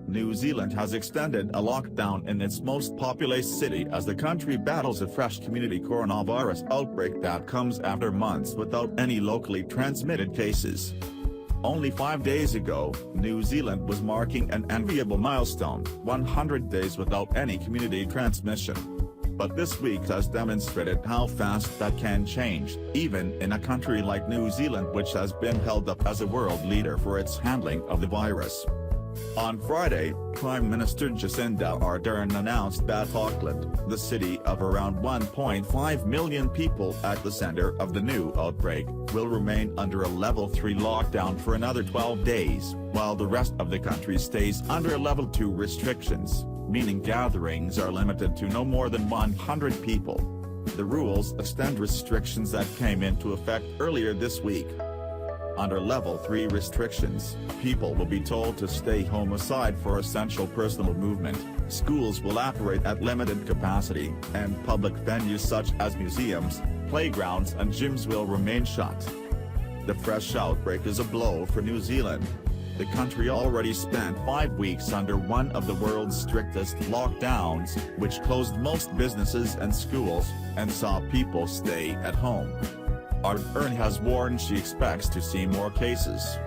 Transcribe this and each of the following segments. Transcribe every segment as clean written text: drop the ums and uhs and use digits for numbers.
New Zealand has extended a lockdown in its most populous city as the country battles a fresh community coronavirus outbreak that comes after months without any locally transmitted cases. Only 5 days ago, New Zealand was marking an enviable milestone, 100 days without any community transmission. But this week has demonstrated how fast that can change, even in a country like New Zealand, which has been held up as a world leader for its handling of the virus. On Friday, Prime Minister Jacinda Ardern announced that Auckland, the city of around 1.5 million people at the center of the new outbreak, will remain under a Level 3 lockdown for another 12 days, while the rest of the country stays under Level 2 restrictions, meaning gatherings are limited to no more than 100 people. The rules extend restrictions that came into effect earlier this week. Under Level 3 restrictions, people will be told to stay home aside for essential personal movement, schools will operate at limited capacity, and public venues such as museums, playgrounds and gyms will remain shut. The fresh outbreak is a blow for New Zealand. The country already spent 5 weeks under one of the world's strictest lockdowns, which closed most businesses and schools, and saw people stay at home. Ardern has warned she expects to see more cases.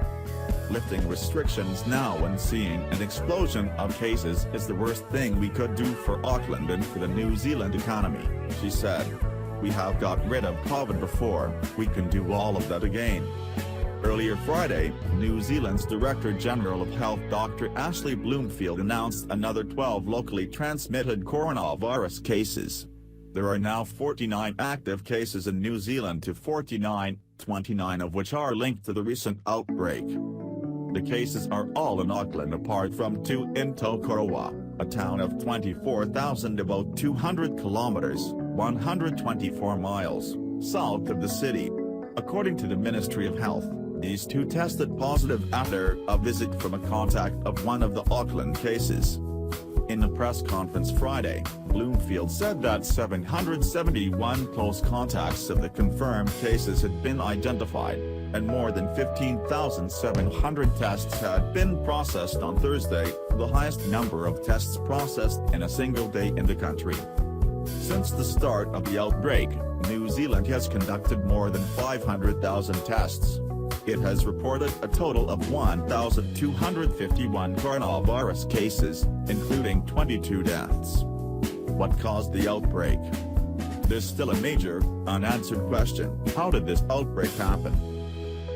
Lifting restrictions now and seeing an explosion of cases is the worst thing we could do for Auckland and for the New Zealand economy, she said. We have got rid of COVID before, we can do all of that again. Earlier Friday, New Zealand's Director General of Health Dr. Ashley Bloomfield announced another 12 locally transmitted coronavirus cases. There are now 49 active cases in New Zealand to 29 of which are linked to the recent outbreak. The cases are all in Auckland apart from 2 in Tokoroa, a town of 24,000 about 200 kilometers, 124 miles, south of the city. According to the Ministry of Health, these 2 tested positive after a visit from a contact of one of the Auckland cases. In a press conference Friday, Bloomfield said that 771 close contacts of the confirmed cases had been identified, and more than 15,700 tests had been processed on Thursday, the highest number of tests processed in a single day in the country. Since the start of the outbreak, New Zealand has conducted more than 500,000 tests. It has reported a total of 1,251 coronavirus cases, including 22 deaths. What caused the outbreak? There's still a major, unanswered question: how did this outbreak happen?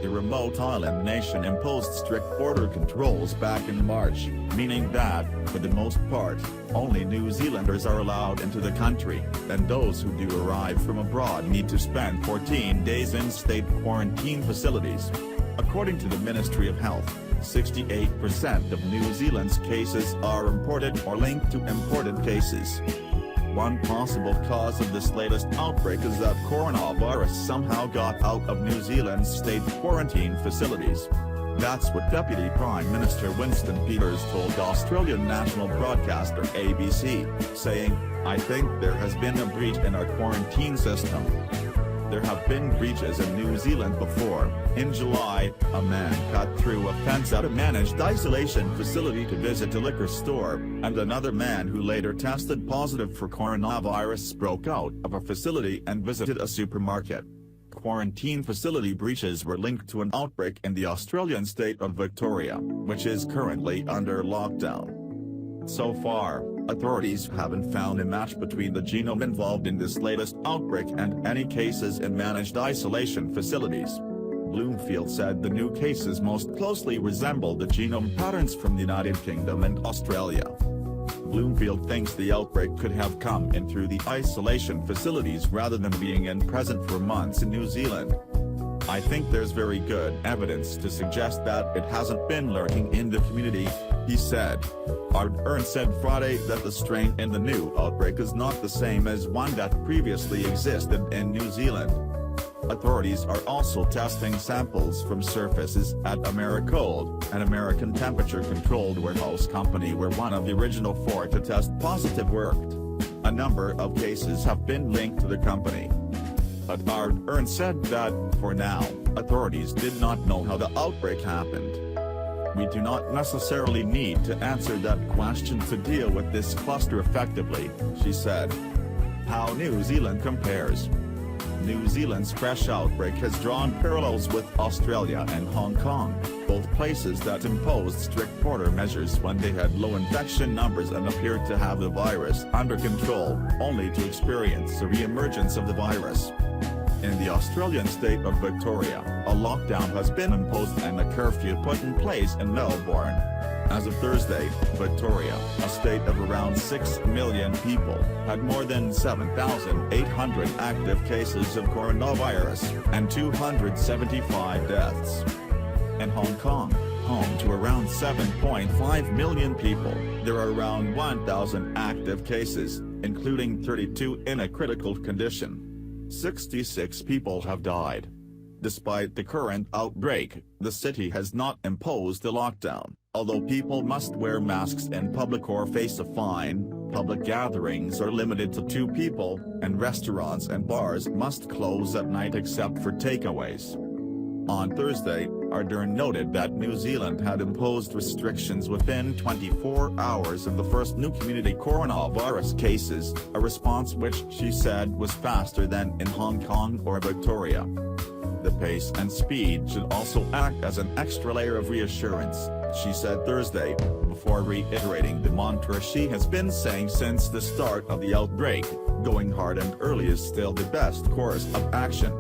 The remote island nation imposed strict border controls back in March, meaning that, for the most part, only New Zealanders are allowed into the country, and those who do arrive from abroad need to spend 14 days in state quarantine facilities. According to the Ministry of Health, 68% of New Zealand's cases are imported or linked to imported cases. One possible cause of this latest outbreak is that coronavirus somehow got out of New Zealand's state quarantine facilities. That's what Deputy Prime Minister Winston Peters told Australian national broadcaster ABC, saying, "I think there has been a breach in our quarantine system." There have been breaches in New Zealand before. In July, a man cut through a fence at a managed isolation facility to visit a liquor store, and another man who later tested positive for coronavirus broke out of a facility and visited a supermarket. Quarantine facility breaches were linked to an outbreak in the Australian state of Victoria, which is currently under lockdown. So far, authorities haven't found a match between the genome involved in this latest outbreak and any cases in managed isolation facilities. Bloomfield said the new cases most closely resemble the genome patterns from the United Kingdom and Australia. Bloomfield thinks the outbreak could have come in through the isolation facilities rather than being present for months in New Zealand. "I think there's very good evidence to suggest that it hasn't been lurking in the community," he said. Ardern said Friday that the strain in the new outbreak is not the same as one that previously existed in New Zealand. Authorities are also testing samples from surfaces at Americold, an American temperature-controlled warehouse company where one of the original 4 to test positive worked. A number of cases have been linked to the company. But Ardern said that, for now, authorities did not know how the outbreak happened. "We do not necessarily need to answer that question to deal with this cluster effectively," she said. How New Zealand compares. New Zealand's fresh outbreak has drawn parallels with Australia and Hong Kong, both places that imposed strict border measures when they had low infection numbers and appeared to have the virus under control, only to experience a re-emergence of the virus. In the Australian state of Victoria, a lockdown has been imposed and a curfew put in place in Melbourne. As of Thursday, Victoria, a state of around 6 million people, had more than 7,800 active cases of coronavirus, and 275 deaths. In Hong Kong, home to around 7.5 million people, there are around 1,000 active cases, including 32 in a critical condition. 66 people have died. Despite the current outbreak, the city has not imposed a lockdown, although people must wear masks in public or face a fine. Public gatherings are limited to 2 people, and restaurants and bars must close at night except for takeaways. On Thursday, Ardern noted that New Zealand had imposed restrictions within 24 hours of the first new community coronavirus cases, a response which she said was faster than in Hong Kong or Victoria. The pace and speed should also act as an extra layer of reassurance, she said Thursday, before reiterating the mantra she has been saying since the start of the outbreak: going hard and early is still the best course of action.